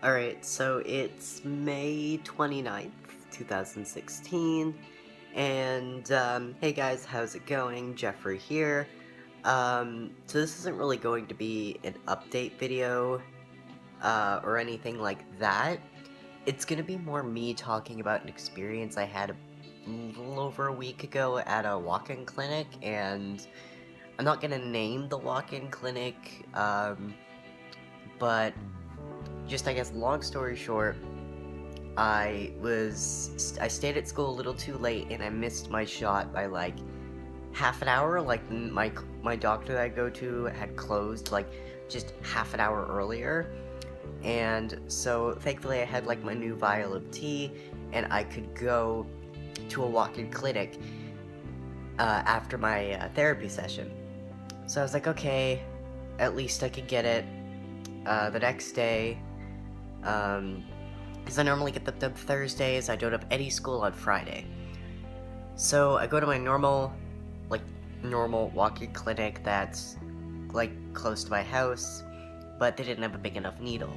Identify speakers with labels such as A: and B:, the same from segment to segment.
A: Alright, so it's May 29th, 2016, and, hey guys, how's it going? Jeffrey here. So this isn't really going to be an update video, or anything like that. It's gonna be more me talking about an experience I had a little over a week ago at a walk-in clinic, and I'm not gonna name the walk-in clinic, but just, I guess, long story short, I stayed at school a little too late and I missed my shot by like half an hour. Like my doctor that I go to had closed like just half an hour earlier, and so thankfully I had like my new vial of tea and I could go to a walk-in clinic after my therapy session. So I was like, okay, at least I could get it the next day. Because I normally get them Thursdays, I don't have any school on Friday. So I go to my normal walk-in clinic that's, like, close to my house, but they didn't have a big enough needle.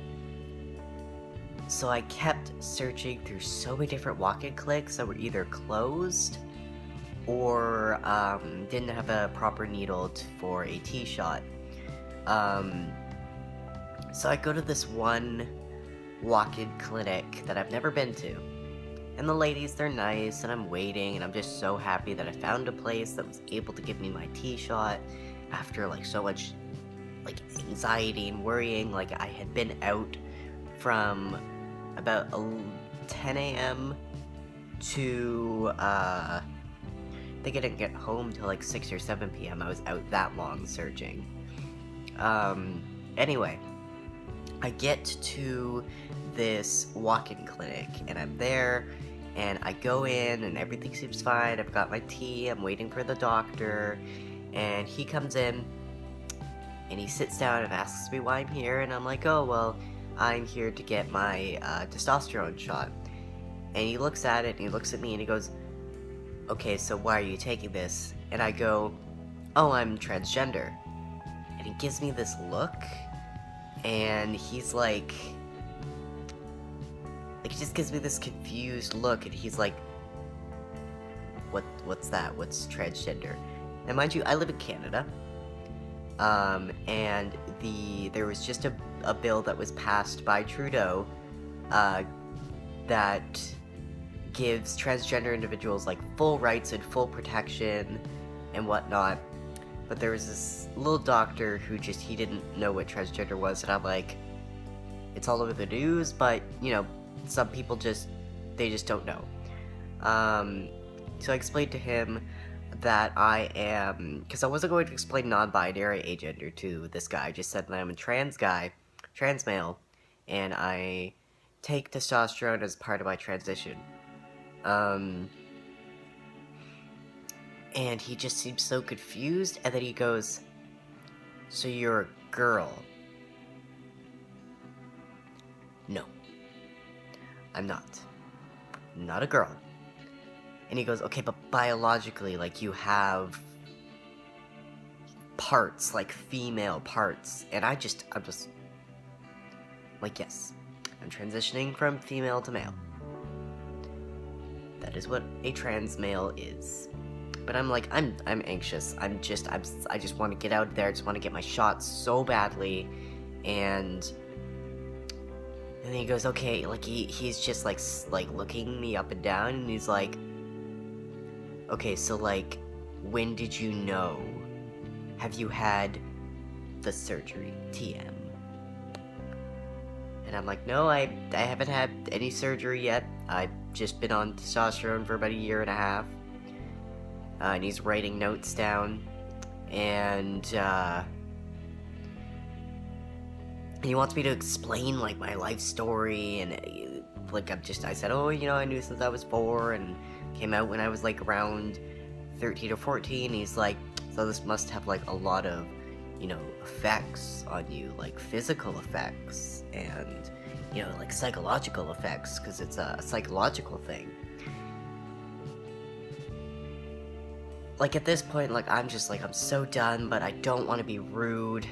A: So I kept searching through so many different walk-in clinics that were either closed or didn't have a proper needle for a T-shot. So I go to this one walk-in clinic that I've never been to. And the ladies, they're nice, and I'm waiting, and I'm just so happy that I found a place that was able to give me my T-shot after, like, so much, like, anxiety and worrying. Like, I had been out from about 10 a.m. to, I think I didn't get home till, like, 6 or 7 p.m. I was out that long searching. Anyway, I get to this walk-in clinic, and I'm there, and I go in, and everything seems fine. I've got my tea, I'm waiting for the doctor, and he comes in, and he sits down and asks me why I'm here, and I'm like, oh, well, I'm here to get my testosterone shot. And he looks at it, and he looks at me, and he goes, okay, so why are you taking this? And I go, oh, I'm transgender. And he gives me this look, and he's like, he just gives me this confused look, and he's like, what's that? What's transgender? And mind you, I live in Canada, and there was just a bill that was passed by Trudeau, that gives transgender individuals, like, full rights and full protection and whatnot. But there was this little doctor who he didn't know what transgender was, and I'm like, it's all over the news, but, you know, some people they just don't know. So I explained to him that I am, because I wasn't going to explain non-binary agender to this guy, I just said that I'm a trans guy, trans male, and I take testosterone as part of my transition. And he just seems so confused, and then he goes, so you're a girl? No. I'm not. I'm not a girl. And he goes, okay, but biologically, like, you have parts, like female parts. And I'm just, like, yes, I'm transitioning from female to male. That is what a trans male is. But I'm like, I'm anxious. I just want to get out there. I just want to get my shot so badly. And then he goes, okay, like, he's just, like, looking me up and down, and he's like, okay, so, like, when did you know? Have you had the surgery, TM? And I'm like, no, I haven't had any surgery yet. I've just been on testosterone for about a year and a half. And he's writing notes down, and he wants me to explain, like, my life story, and, like, I said, oh, you know, I knew since I was 4, and came out when I was, like, around 13 or 14, he's like, so this must have, like, a lot of, you know, effects on you, like, physical effects, and, you know, like, psychological effects, because it's a psychological thing. Like, at this point, like, I'm just, like, I'm so done, but I don't want to be rude,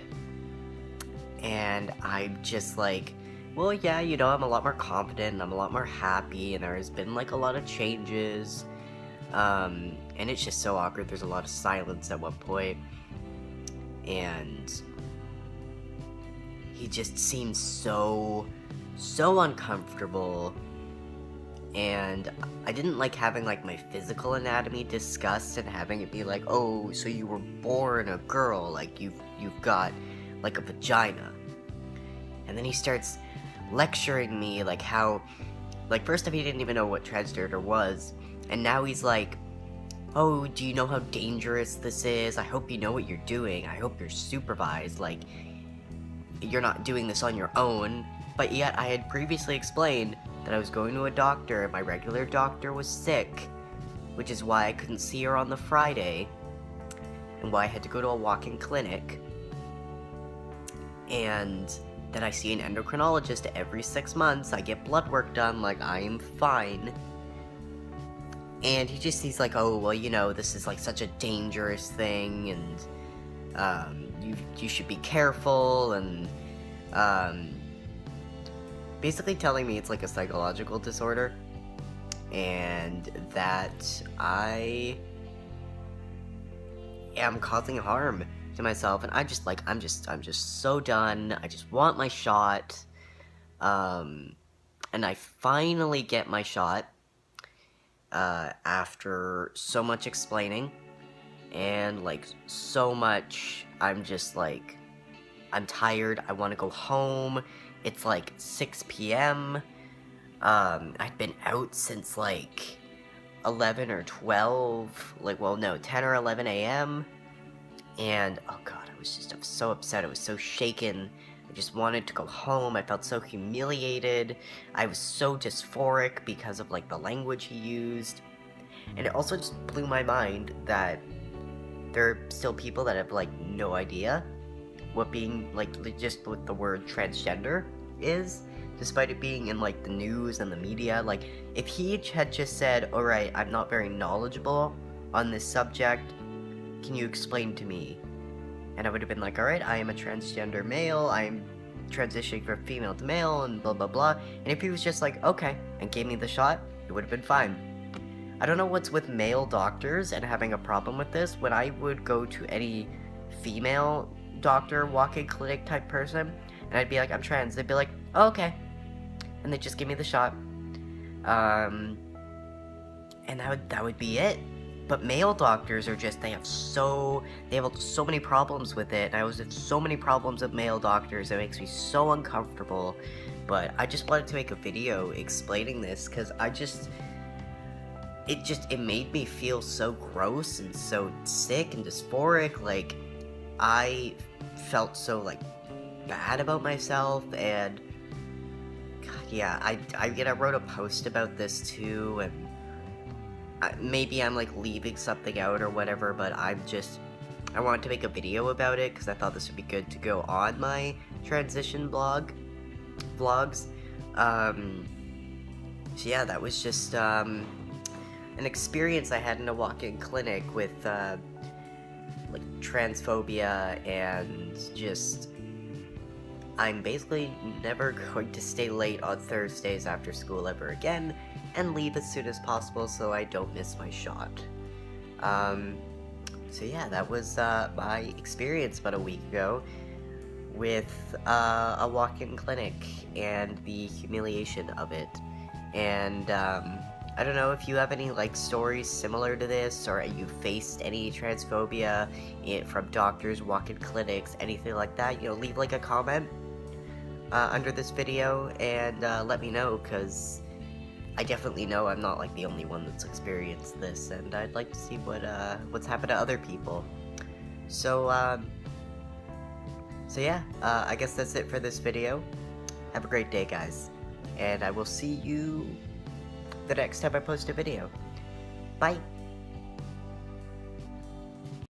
A: and I'm just, like, well, yeah, you know, I'm a lot more confident, and I'm a lot more happy, and there has been, like, a lot of changes, and it's just so awkward. There's a lot of silence at one point, and he just seems so uncomfortable, and I didn't like having, like, my physical anatomy discussed and having it be like, oh, so you were born a girl, like, you've got, like, a vagina. And then he starts lecturing me, like, how, like, first off, he didn't even know what transgender was, and now he's like, oh, do you know how dangerous this is? I hope you know what you're doing. I hope you're supervised, like, you're not doing this on your own. But yet, I had previously explained that I was going to a doctor, and my regular doctor was sick, which is why I couldn't see her on the Friday, and why I had to go to a walk-in clinic, and that I see an endocrinologist every 6 months. I get blood work done, like, I am fine. And he's like, oh, well, you know, this is, like, such a dangerous thing, and, you should be careful, and, basically telling me it's, like, a psychological disorder, and that I am causing harm to myself, and I'm just so done. I just want my shot, and I finally get my shot, after so much explaining, and, like, so much, I'm just, like, I'm tired, I want to go home. It's, like, 6 p.m., I'd been out since, like, 11 or 12, like, well, no, 10 or 11 a.m., and, oh god, I was so upset, I was so shaken, I just wanted to go home. I felt so humiliated, I was so dysphoric because of, like, the language he used, and it also just blew my mind that there are still people that have, like, no idea what being, like, just what the word transgender is, despite it being in, like, the news and the media. Like, if he had just said, alright, I'm not very knowledgeable on this subject, can you explain to me? And I would have been like, alright, I am a transgender male, I'm transitioning from female to male, and blah blah blah. And if he was just like, okay, and gave me the shot, it would have been fine. I don't know what's with male doctors and having a problem with this. When I would go to any female doctor, walk-in clinic type person, and I'd be like, I'm trans, they'd be like, oh, okay. And they'd just give me the shot. And that would be it. But male doctors are just, they have so many problems with it, and I always have so many problems with male doctors, it makes me so uncomfortable. But I just wanted to make a video explaining this, because it made me feel so gross and so sick and dysphoric. Like, I felt so, like, bad about myself, and God, yeah, I wrote a post about this too, and maybe I'm, like, leaving something out or whatever, but I wanted to make a video about it because I thought this would be good to go on my transition vlogs. So yeah, that was just an experience I had in a walk-in clinic with like, transphobia, and just, I'm basically never going to stay late on Thursdays after school ever again, and leave as soon as possible so I don't miss my shot. So yeah, that was my experience about a week ago with a walk-in clinic and the humiliation of it. And I don't know if you have any, like, stories similar to this, or you faced any transphobia from doctors, walk-in clinics, anything like that. You know, leave, like, a comment under this video and let me know, because I definitely know I'm not, like, the only one that's experienced this, and I'd like to see what's happened to other people. So yeah, I guess that's it for this video. Have a great day, guys, and I will see you the next time I post a video. Bye!